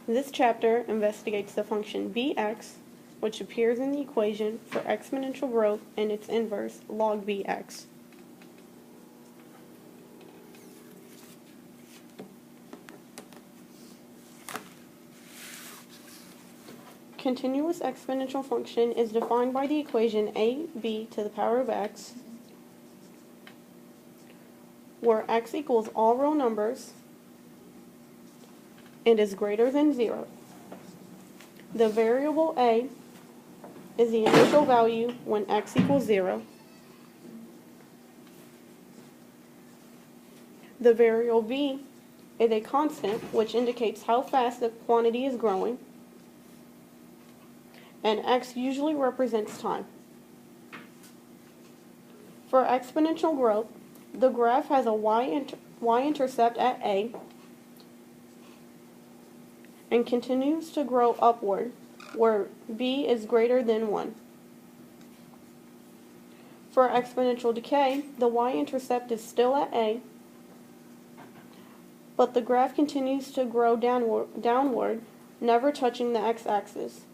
This chapter investigates the function bx, which appears in the equation for exponential growth and its inverse, log bx. Continuous exponential function is defined by the equation ab to the power of x, where x equals all real numbers and is greater than 0. The variable a is the initial value when x equals 0. The variable b is a constant, which indicates how fast the quantity is growing, and x usually represents time. For exponential growth, the graph has a y-intercept at a and continues to grow upward, where b is greater than 1. For exponential decay, the y-intercept is still at a, but the graph continues to grow downward, never touching the x-axis,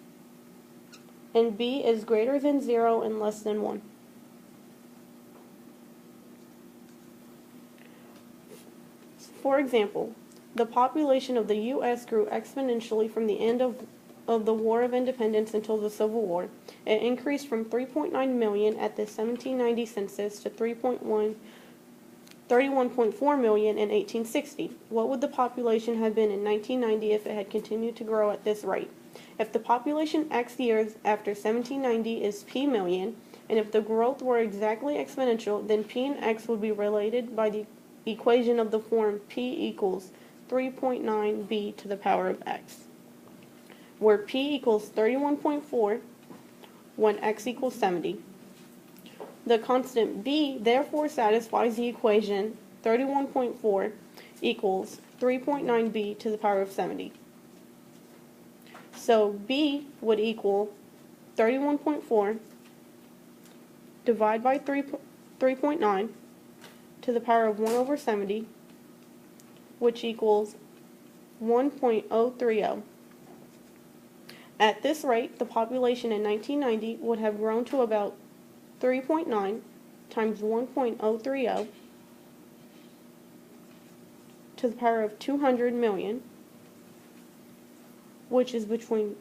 and b is greater than 0 and less than 1. For example, the population of the U.S. grew exponentially from the end of the War of Independence until the Civil War. It increased from 3.9 million at the 1790 census to 31.4 million in 1860. What would the population have been in 1990 if it had continued to grow at this rate? If the population X years after 1790 is P million, and if the growth were exactly exponential, then P and X would be related by the equation of the form P equals 3.9b to the power of X, where P equals 31.4 when X equals 70. The constant B therefore satisfies the equation 31.4 equals 3.9b to the power of 70. So B would equal 31.4 divided by 3.9 to the power of 1 over 70, which equals 1.030. At this rate, the population in 1990 would have grown to about 3.9 times 1.030 to the power of 200 million, which is between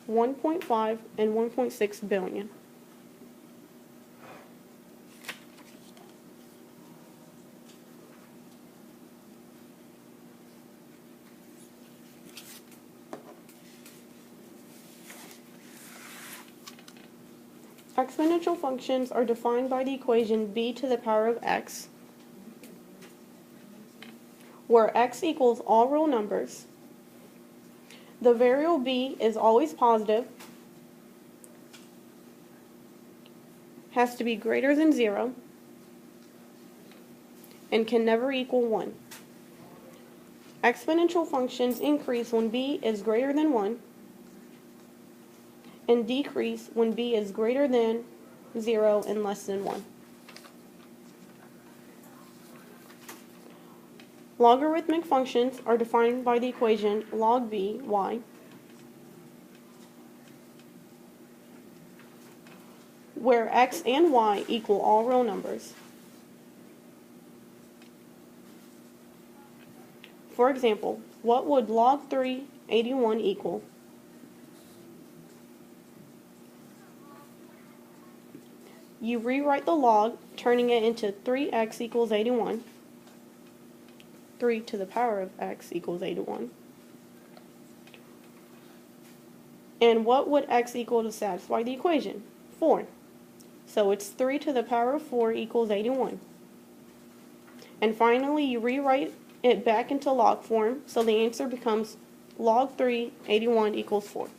1.5 and 1.6 billion. Exponential functions are defined by the equation b to the power of x, where x equals all real numbers. The variable b is always positive, has to be greater than 0, and can never equal 1. Exponential functions increase when b is greater than 1, and decrease when b is greater than 0 and less than 1. Logarithmic functions are defined by the equation log b y, where x and y equal all real numbers. For example, what would log 381 equal? You rewrite the log, turning it into 3x equals 81. 3 to the power of x equals 81. And what would x equal to satisfy the equation? 4. So it's 3 to the power of 4 equals 81. And finally, you rewrite it back into log form, so the answer becomes log 381 equals 4.